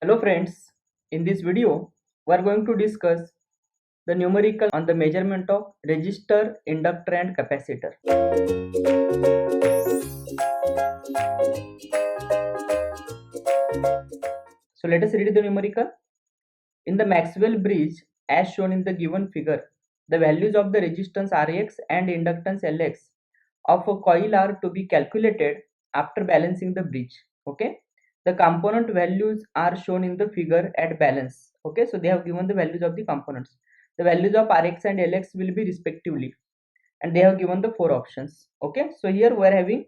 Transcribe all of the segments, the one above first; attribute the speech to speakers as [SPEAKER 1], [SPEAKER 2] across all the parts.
[SPEAKER 1] Hello friends, in this video we are going to discuss the numerical on the measurement of resistor, inductor and capacitor. So let us read the numerical. In the Maxwell bridge as shown in the given figure, the values of the resistance Rx and inductance Lx of a coil are to be calculated after balancing the bridge. Okay, the component values are shown in the figure at balance. Okay, so they have given the values of the components. The values of Rx and Lx will be respectively, and they have given the four options. Okay, so here we are having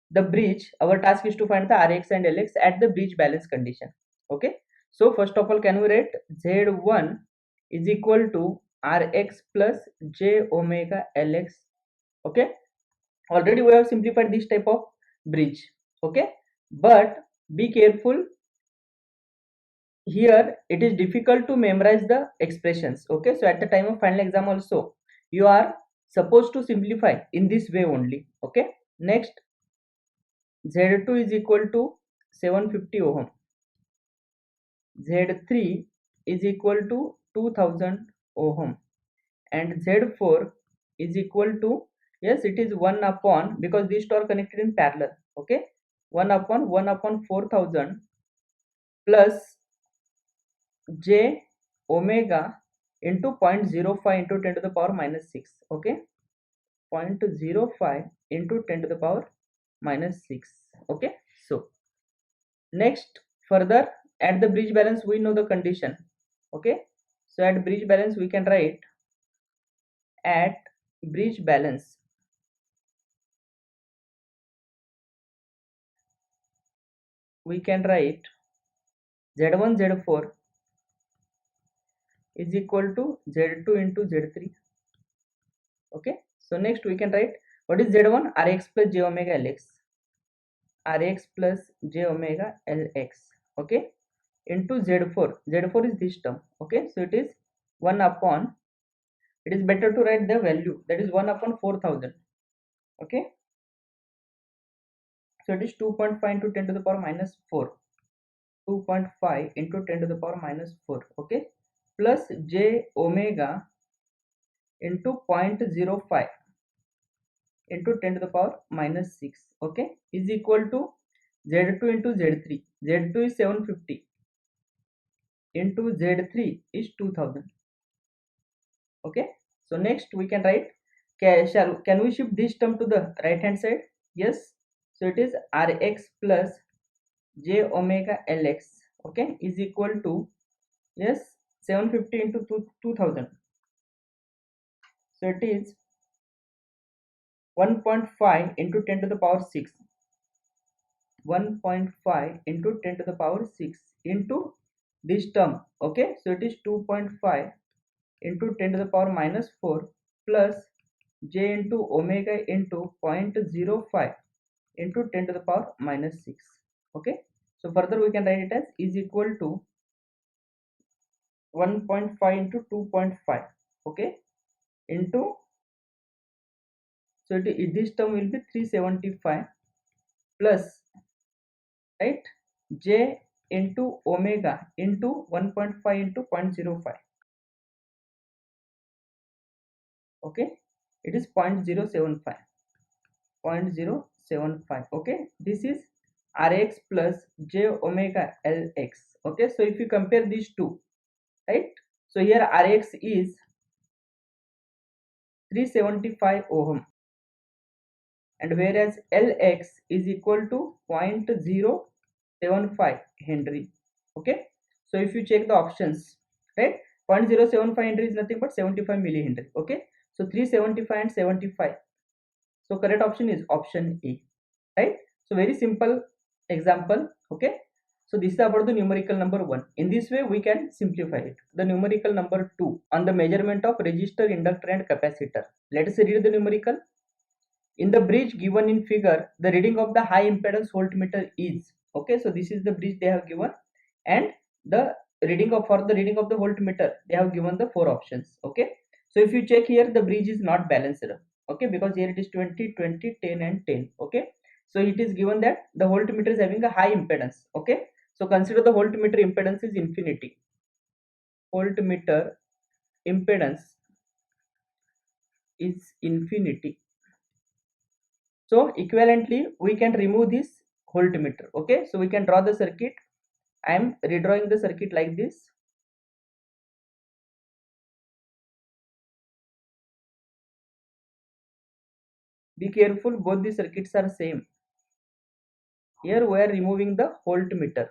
[SPEAKER 1] the bridge. Our task is to find the Rx and Lx at the bridge balance condition. Okay, so first of all, can we write Z1 is equal to Rx plus j omega Lx. Okay, already we have simplified this type of bridge. Okay, but be careful, here it is difficult to memorize the expressions. Okay, so at the time of final exam also you are supposed to simplify in this way only. Okay, next, Z2 is equal to 750 ohm, Z3 is equal to 2000 ohm, and Z4 is equal to, yes, it is 1 upon, because these two are connected in parallel. Okay, 1 upon 4000 plus j omega into 0.05 into 10 to the power minus 6. Okay, 0.05 into 10 to the power minus 6. Okay, so next, further, at the bridge balance we know the condition. Okay, so at bridge balance we can write, at bridge balance we can write Z1 Z4 is equal to Z2 into Z3. Okay, so next we can write, what is Z1? Rx plus j omega Lx, Rx plus j omega Lx. Okay, into Z4. Z4 is this term. Okay, so it is 1 upon, it is better to write the value, that is 1 upon 4000. Okay, so it is 2.5 into 10 to the power minus 4. 2.5 into 10 to the power minus 4. Okay, plus j omega into 0.05 into 10 to the power minus 6. Okay, is equal to Z2 into Z3. Z2 is 750 into Z3 is 2000. Okay, so next we can write, can we shift this term to the right hand side? Yes, so it is Rx plus j omega Lx. Okay, is equal to, yes, 750 into 2000. So it is 1.5 into 10 to the power 6. 1.5 into 10 to the power 6 into this term. Okay, so it is 2.5 into 10 to the power minus 4 plus j into omega into 0.05 into 10 to the power minus 6. Okay, so further we can write it as is equal to 1.5 into 2.5. Okay, into, so this term will be 375 plus, right, j into omega into 1.5 into 0.05. Okay, it is 0.075. 0.075. Okay, this is Rx plus j omega Lx. Okay, so if you compare these two, right, so here Rx is 375 ohm, and whereas Lx is equal to 0.075 Henry. Okay, so if you check the options, right, 0.075 Henry is nothing but 75 millihenry. Okay, so 375 and 75. So correct option is option A, right? So very simple example. Okay, so this is about the numerical number 1. In this way we can simplify it. The numerical number 2 on the measurement of resistor, inductor and capacitor. Let us read the numerical. In the bridge given in figure, the reading of the high impedance voltmeter is, okay, so this is the bridge they have given, and the reading of, for the reading of the voltmeter they have given the four options. Okay, so if you check here, the bridge is not balanced. Okay, because here it is 20, 20, 10 and 10. Okay, so it is given that the voltmeter is having a high impedance. Okay, So consider the voltmeter impedance is infinity. Voltmeter impedance is infinity. So equivalently we can remove this voltmeter. Okay, so we can draw the circuit. I am redrawing the circuit like this. Be careful, both the circuits are same. Here we are removing the voltmeter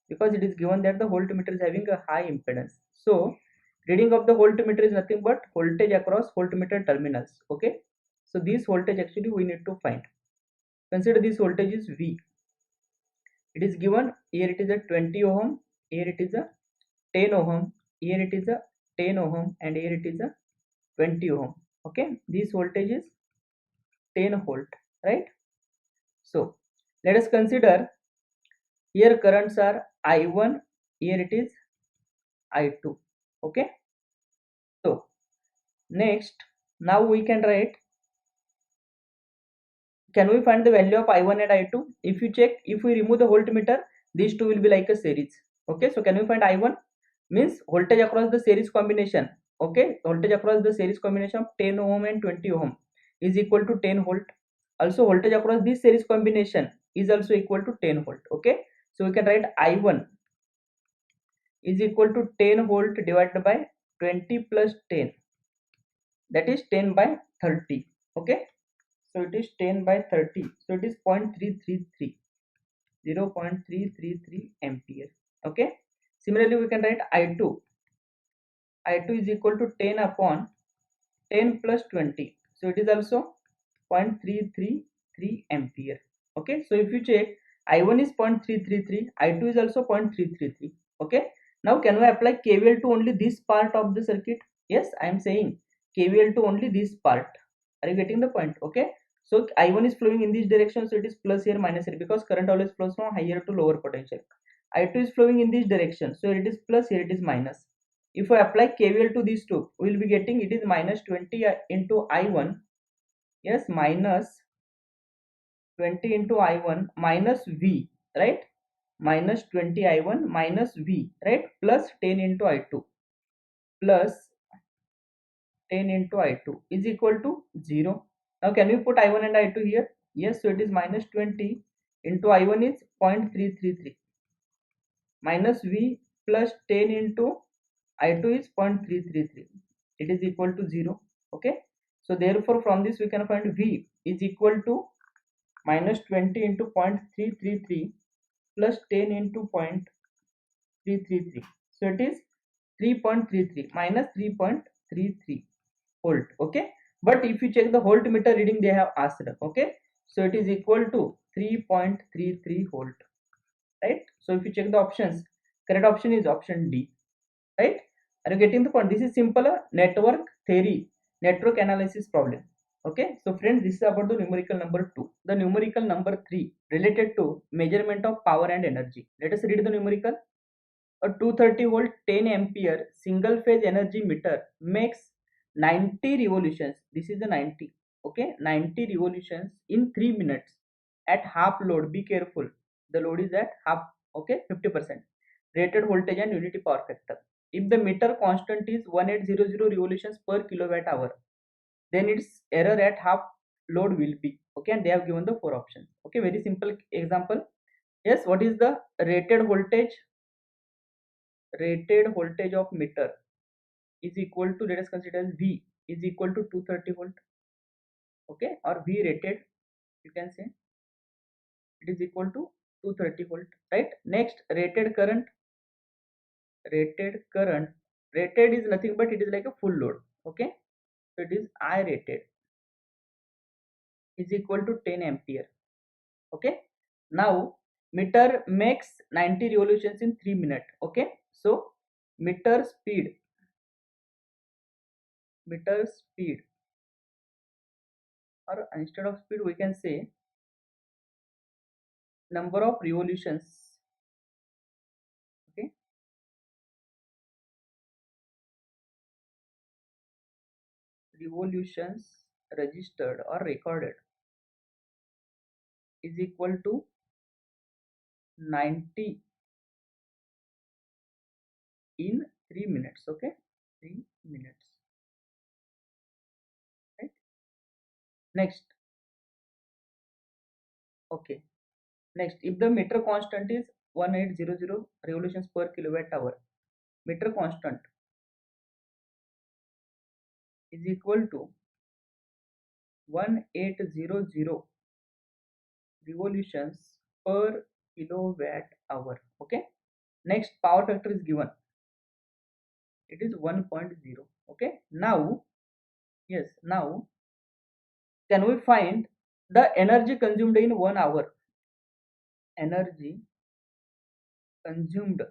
[SPEAKER 1] because it is given that the voltmeter is having a high impedance. So reading of the voltmeter is nothing but voltage across voltmeter terminals. Okay, so this voltage actually we need to find. Consider this voltage is V. It is given here, it is a 20 ohm, here it is a 10 ohm, here it is a 10 ohm, and here it is a 20 ohm. Okay, this voltage is 10 volt, right? So let us consider here currents are I1, here it is I2. Okay, so next, now we can write, can we find the value of I1 and I2? If you check, if we remove the voltmeter, these two will be like a series. Okay, so can we find I1? Means voltage across the series combination. Okay, voltage across the series combination of 10 ohm and 20 ohm is equal to 10 volt. Also voltage across this series combination is also equal to 10 volt. Okay, so we can write I1 is equal to 10 volt divided by 20 plus 10, that is 10 by 30. Okay, so it is 10 by 30, so it is 0.333, 0.333 ampere. Okay, similarly we can write I2 is equal to 10 upon 10 plus 20, so it is also 0.333 ampere. Okay, so if you check, I1 is 0.333, I2 is also 0.333. Okay, now can we apply KVL to only this part of the circuit? Yes, I am saying KVL to only this part. Are you getting the point? Okay, so I1 is flowing in this direction, so it is plus here, minus here, because current always flows from higher to lower potential. I2 is flowing in this direction, so it is plus, here it is minus. If I apply KVL to these two, we will be getting, it is minus 20 into I1. Yes, minus 20 into I1 minus V, right? Minus 20 I1 minus V, right? Plus 10 into I2, plus 10 into I2 is equal to 0. Now can we put I1 and I2 here? Yes, so it is minus 20 into I1 is 0.333 minus V plus 10 into I2 is 0.333. It is equal to 0. Okay, so therefore from this we can find V is equal to minus 20 into 0.333 plus 10 into 0.333. So it is 3.33 minus 3.33 volt. Okay, but if you check the voltmeter reading they have asked. Okay, so it is equal to 3.33 volt, right? So if you check the options, correct option is option D, right? Are you getting the point? This is simple network theory, network analysis problem. Okay, so friends, this is about the numerical number 2. The numerical number 3 related to measurement of power and energy. Let us read the numerical. A 230 volt 10 ampere single phase energy meter makes 90 revolutions. This is the 90. Okay, 90 revolutions in 3 minutes at half load. Be careful, the load is at half. Okay, 50% rated voltage and unity power factor. If the meter constant is 1800 revolutions per kilowatt hour, then its error at half load will be. Okay, and they have given the 4 options. Okay, very simple example. Yes, what is the rated voltage? Rated voltage of meter is equal to, let us consider as V is equal to 230 volt. Okay, or V rated, you can say it is equal to 230 volt, right? Next, rated current. Rated is nothing but it is like a full load. Okay, so it is I rated is equal to 10 ampere. Okay, now meter makes 90 revolutions in 3 minutes. Okay, so meter speed meter speed, or instead of speed we can say number of revolutions. Okay, revolutions registered or recorded is equal to 90 in 3 minutes. Okay, 3 minutes, right? Next, okay, next, if the meter constant is 1800 revolutions per kilowatt hour, meter constant is equal to 1800 revolutions per kilowatt hour. Okay, next, power factor is given, it is 1.0. Okay, now, yes, now can we find the energy consumed in 1 hour? Energy consumed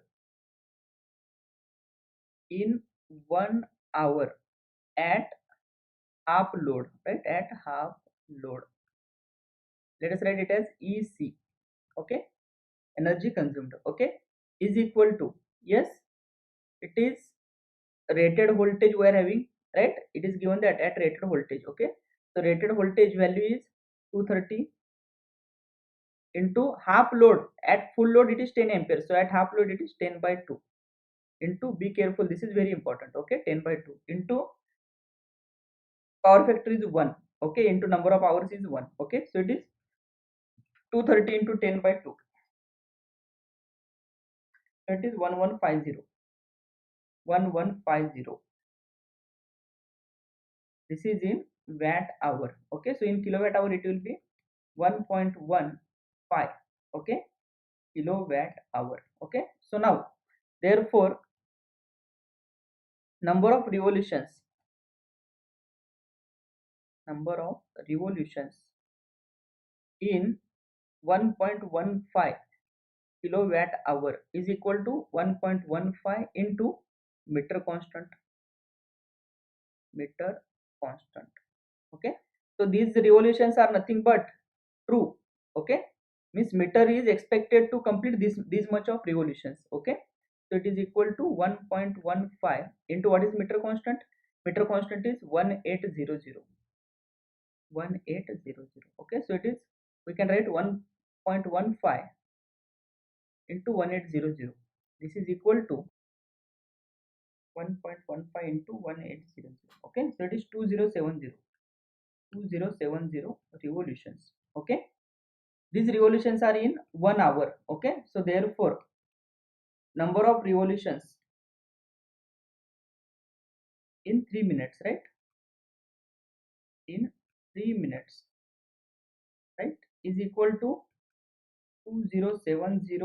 [SPEAKER 1] in 1 hour at half load, right? At half load, let us write it as EC. Okay, energy consumed, okay, is equal to, yes, it is rated voltage we are having, right? It is given that at rated voltage. Okay, so rated voltage value is 230 into half load. At full load it is 10 amperes, so at half load it is 10 by 2 into, be careful, this is very important, okay, 10 by 2 into power factor is 1, okay, into number of hours is 1. Okay, so it is 230 into 10 by 2, so it is 1150. 1150, this is in watt hour. Okay, so in kilowatt hour it will be 1.15, okay, kilowatt hour. Okay, so now therefore number of revolutions in 1.15 kilowatt hour is equal to 1.15 into meter constant. Okay, so these revolutions are nothing but true. Okay, means meter is expected to complete this much of revolutions. Okay, so it is equal to 1.15 into, what is meter constant? Meter constant is 1800. Okay, so it is, we can write 1.15 into 1800, this is equal to 1.15 into 1800. Okay, so it is 2070 revolutions. Okay, these revolutions are in 1 hour. Okay, so therefore number of revolutions in 3 minutes, right? In 3 minutes, right, is equal to 2070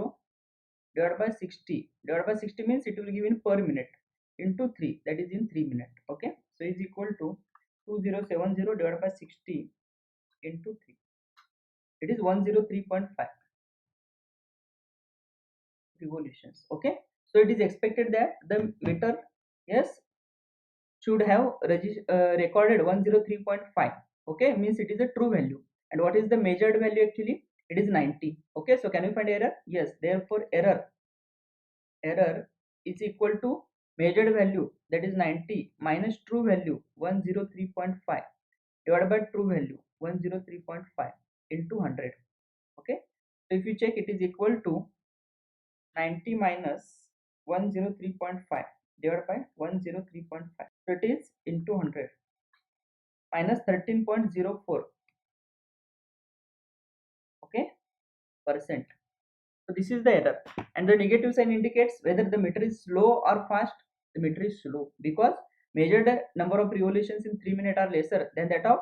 [SPEAKER 1] divided by 60. Divided by 60 means it will give in per minute into 3, that is in 3 minutes. Okay, so is equal to 2070 divided by 60 into 3, it is 103.5 revolutions. Okay, so it is expected that the meter, yes, should have recorded 103.5. Okay, means it is a true value. And what is the measured value actually? It is 90. Okay, so can we find error? Yes, therefore error is equal to measured value, that is 90, minus true value 103.5 divided by true value 103.5 into 100. Okay, so if you check, it is equal to 90 minus 103.5 divided by 103.5, so it is into 100, minus 13.04, okay, percent. So this is the error, and the negative sign indicates whether the meter is slow or fast. The meter is slow because measured number of revolutions in 3 minutes are lesser than that of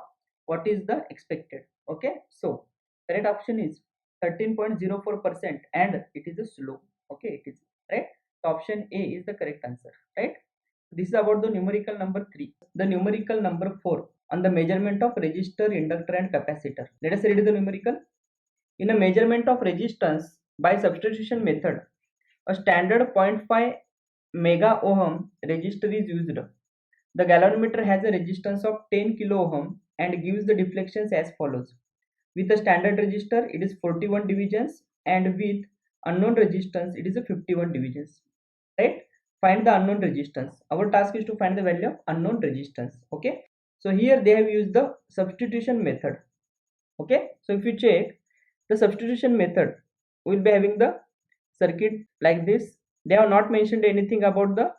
[SPEAKER 1] what is the expected. Okay, so correct option is 13.04%, and it is a slow. Okay, it is right. So option A is the correct answer, right? This is about the numerical number 3. The numerical number 4 on the measurement of resistor, inductor and capacitor. Let us read the numerical. In a measurement of resistance by substitution method, a standard 0.5 mega ohm resistor is used. The galvanometer has a resistance of 10 kilo ohm and gives the deflections as follows. With a standard resistor, it is 41 divisions, and with unknown resistance, it is a 51 divisions. Right? Find the unknown resistance. Our task is to find the value of unknown resistance. Okay. So here they have used the substitution method. Okay. So if you check, The substitution method, we will be having the circuit like this. They have not mentioned anything about the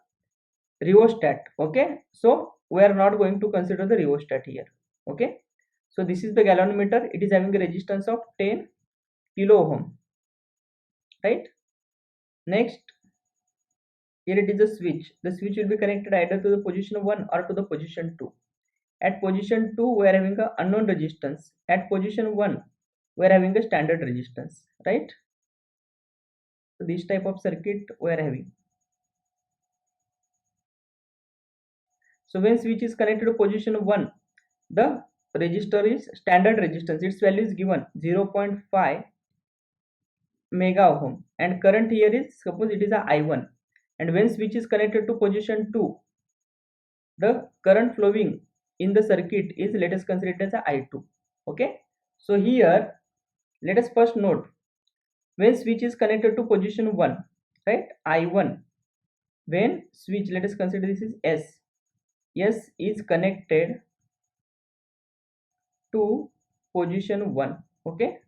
[SPEAKER 1] rheostat. Okay, so we are not going to consider the rheostat here. Okay, so this is the galvanometer. It is having a resistance of 10 kilo ohm, right? Next, here it is a switch. The switch will be connected either to the position 1 or to the position 2. At position 2 we are having a unknown resistance. At position 1 we are having a standard resistance, right? So this type of circuit we are having. So when switch is connected to position 1, the resistor is standard resistance. Its value is given 0.5 mega ohm, and current here is, suppose it is a I1, and when switch is connected to position 2, the current flowing in the circuit is, let us consider it as a I2. Okay, so here let us first note, when switch is connected to position 1, right, I1, when switch, let us consider this is S is connected to position 1. Okay,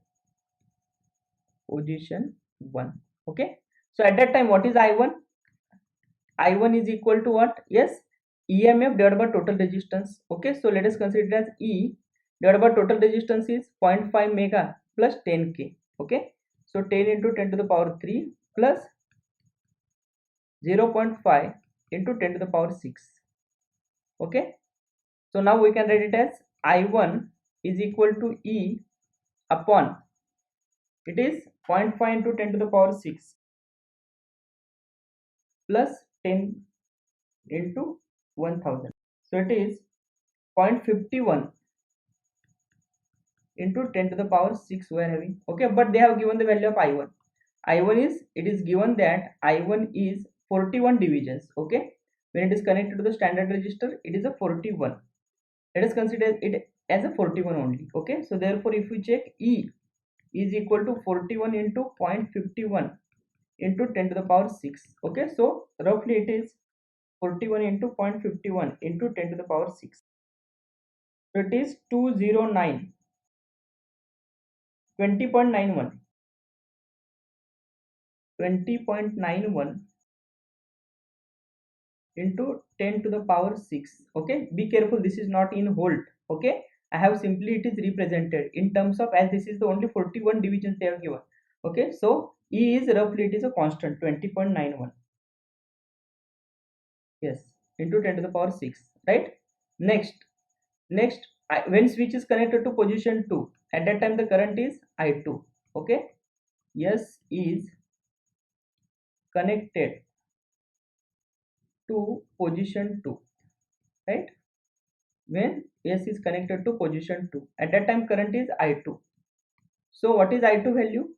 [SPEAKER 1] position 1. Okay, so at that time what is I1 is equal to what? Yes, EMF divided by total resistance. Okay, so let us consider it as E divided by total resistance is 0.5 mega plus 10k. Okay, so 10 into 10 to the power 3 plus 0.5 into 10 to the power 6. Okay, so now we can write it as I1 is equal to E upon, it is 0.5 into 10 to the power 6 plus 10 into 1000. So it is 0.51 into 10 to the power 6 we are having. Okay, but they have given the value of I1 is, it is given that I1 is 41 divisions. Okay, when it is connected to the standard resistor, it is a 41. Let us consider it as a 41 only. Okay, so therefore if we check, E is equal to 41 into 0.51 into 10 to the power 6. Okay, so roughly it is 41 into 0.51 into 10 to the power 6. So it is 209, 20.91 into 10 to the power 6. Okay, be careful, this is not in volt. Okay, I have simply, it is represented in terms of, as this is the only 41 divisions they have given. Okay, so E is roughly, it is a constant 20.91. Yes, into 10 to the power 6, right? Next, when switch is connected to position 2, at that time the current is I2. Okay, S is connected to position 2, right? When S is connected to position 2, at that time current is I2. So what is I2 value?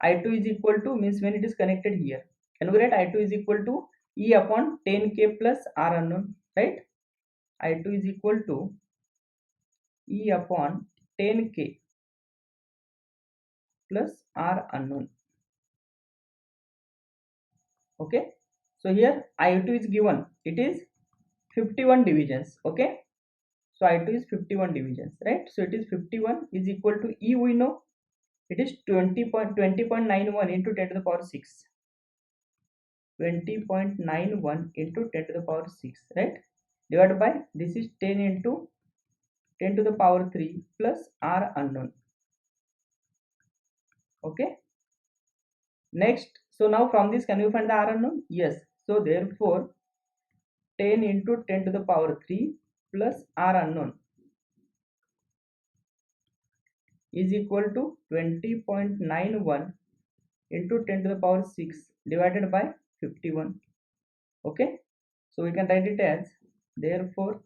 [SPEAKER 1] I2 is equal to, means when it is connected here, and we write I2 is equal to E upon 10k plus R unknown, right? I2 is equal to E upon 10k plus R unknown. Okay, so here I2 is given, it is 51 divisions. Okay, so I2 is 51 divisions, right? So it is 51 is equal to E, we know it is 20.91 into 10 to the power 6. 20.91 into 10 to the power 6, right? Divided by, this is 10 into 10 to the power 3 plus R unknown. Okay, next, so now from this, can you find the R unknown? Yes, so therefore 10 into 10 to the power 3 plus R unknown is equal to 20.91 into 10 to the power 6 divided by 51. Okay, so we can write it as, therefore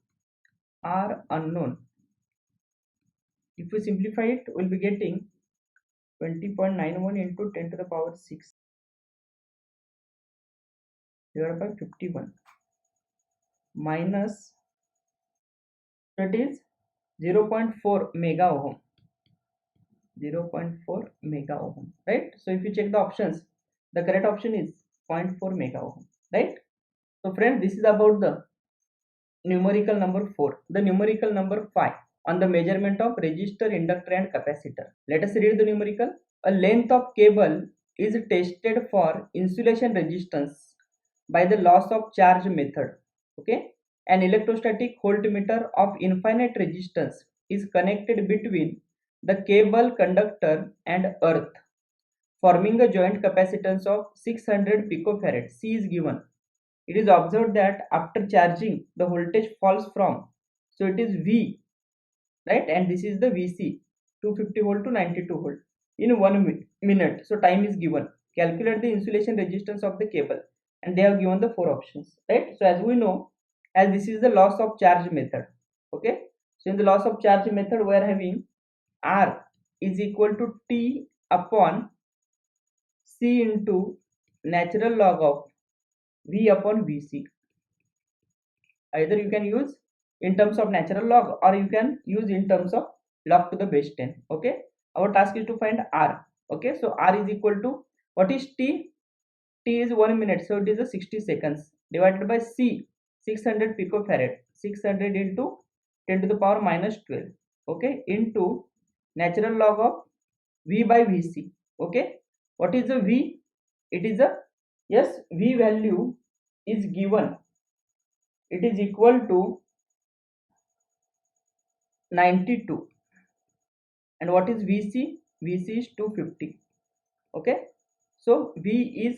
[SPEAKER 1] R unknown, if we simplify it, we'll be getting 20.91 into 10 to the power 6 divided by 51 minus, that is 0.4 mega ohm. 0.4 mega ohm, right? So if you check the options, the correct option is 0.4 mega ohm, right? So friends, this is about the numerical number 4. The numerical number 5 on the measurement of resistor, inductor and capacitor. Let us read the numerical. a length of cable is tested for insulation resistance by the loss of charge method. Okay, an electrostatic voltmeter of infinite resistance is connected between the cable conductor and earth, forming a joint capacitance of 600 picofarad. C is given. It is observed that after charging the voltage falls from, so it is V, right, and this is the VC, 250 volt to 92 volt in 1 minute. So time is given. Calculate the insulation resistance of the cable, and they have given the 4 options, right? So as we know, as this is the loss of charge method, okay, so in the loss of charge method we are having R is equal to T upon C into natural log of V upon Vc. Either you can use in terms of natural log, or you can use in terms of log to the base 10. Okay, our task is to find R. Okay, so R is equal to, what is T? T is 1 minute, so it is a 60 seconds divided by C, 600 picofarad, 600 into 10 to the power minus 12, okay, into natural log of V by Vc. Okay, what is the V? It is a, yes, V value is given, it is equal to 92. And what is VC? VC is 250. Okay, so V is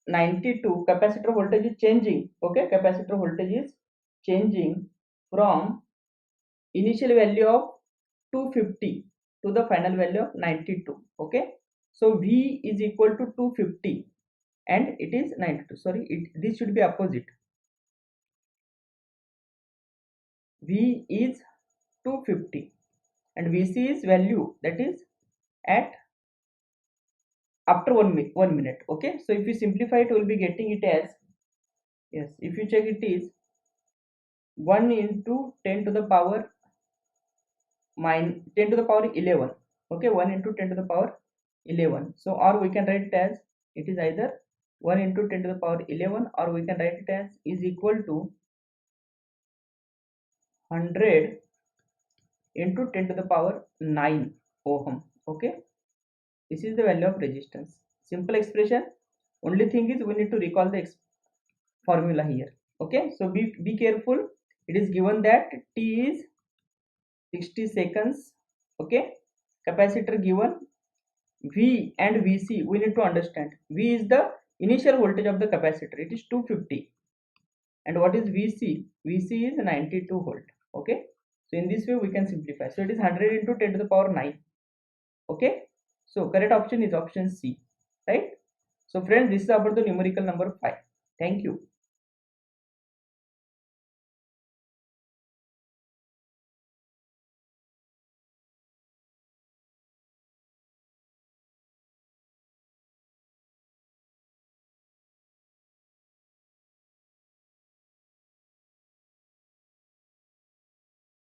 [SPEAKER 1] 92. Capacitor voltage is changing. Okay, capacitor voltage is changing from initial value of 250 to the final value of 92. Okay, so V is equal to 250 and it is 92. Sorry, this should be opposite. V is 250 and VC is value, that is at after 1 minute. Okay, so if you simplify it, we will be getting it as, yes, if you check, it is 1 into 10 to the power 10 to the power 11. Okay, 1 into 10 to the power 11. So or we can write it as, it is either 1 into 10 to the power 11, or we can write it as is equal to 100 into 10 to the power 9 ohm. Okay, this is the value of resistance. Simple expression. Only thing is we need to recall the formula here. Okay, so be careful. It is given that T is 60 seconds. Okay, capacitor given, V and Vc we need to understand. V is the initial voltage of the capacitor, it is 250, and what is Vc? Vc is 92 volt. Okay, so in this way we can simplify. So it is 100 into 10 to the power 9. Okay, so correct option is option C, right? So friends, this is about the numerical number 5. Thank you.